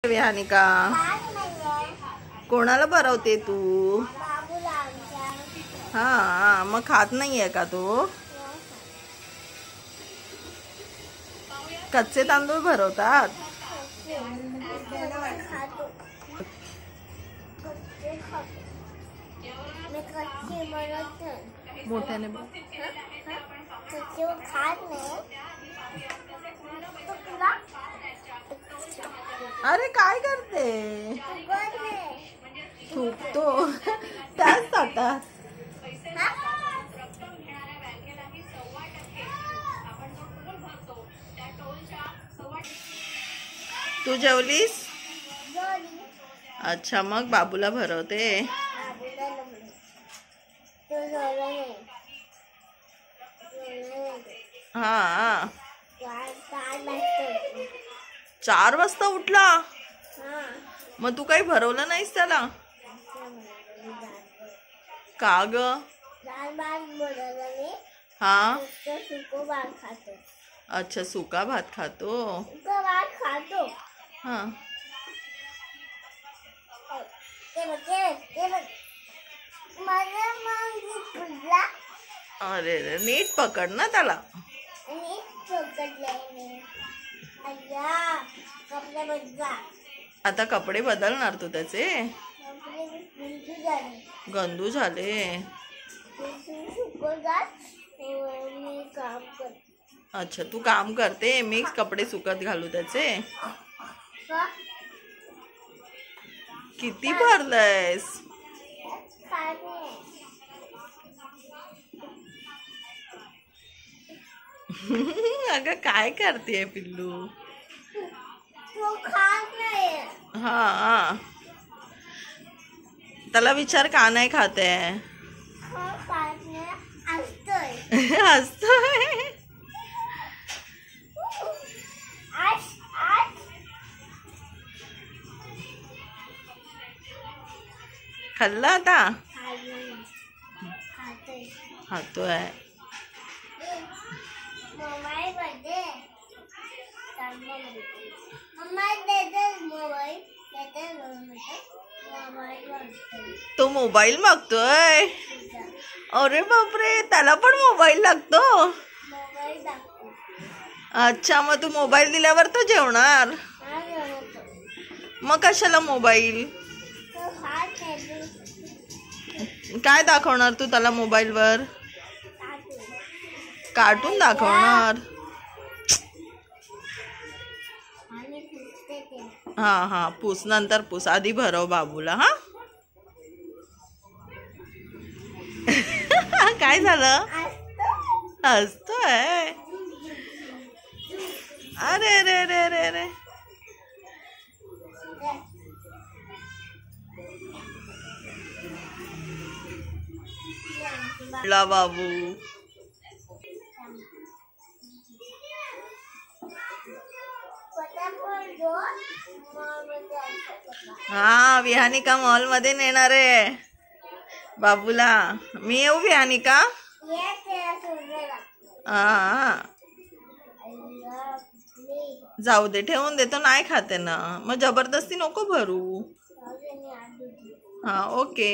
विहानिका कोणाला भरवते तू? हा मग खात नाहीये का तू? कच्चे तांदूळ भरवतात? मोठ्याने अरे काय करते? थुकतो त्याच ताटात. तू जेवलीस? अच्छा मग बाबूला भरवते. हा 4 वाजता उठला? मग तू काही भरवलं नाहीस त्याला? का ग? हा अच्छा सुका भात खातो. हा अरे रे नीट पकड ना त्याला. आता कपडे बदलणार तू त्याचे? गंदू झाले. अच्छा तू काम करते मी कपडे सुकत घालू त्याचे. किती भरलंयस? अगं काय करते पिल्लू? हा त्याला विचार का नाही खाते? हसतोय. खाल्ला आता? खातोय. तो मोबाईल मागतोय? अरे बापरे त्याला पण मोबाईल लागतो? अच्छा मग तू मोबाईल दिल्यावर तो जेवणार? मग कशाला मोबाईल? काय दाखवणार तू त्याला मोबाईल वर? कार्टून दाखवणार? हा पूस नंतर पूस आधी भरव बाबूला. हा काय झालं? हसतोय. अरे रे रे रे रे ला बाबू. हा विहानिका मॉल मध्ये नेणार आहे बाबूला. मी येऊ विहानिका? हा जाऊ दे ठेवून देतो नाही खाते ना मग जबरदस्ती नको भरू. हा ओके.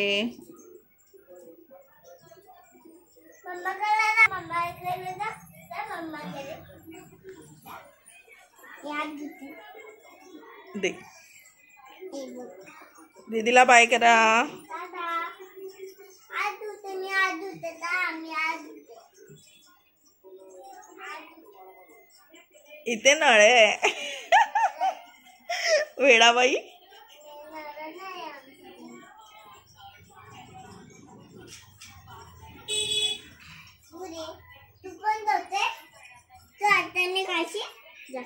दे दीदीला बाय करा. इथे नळ आहे. वेडाबाई तू पण जाते तू आता काशी जा.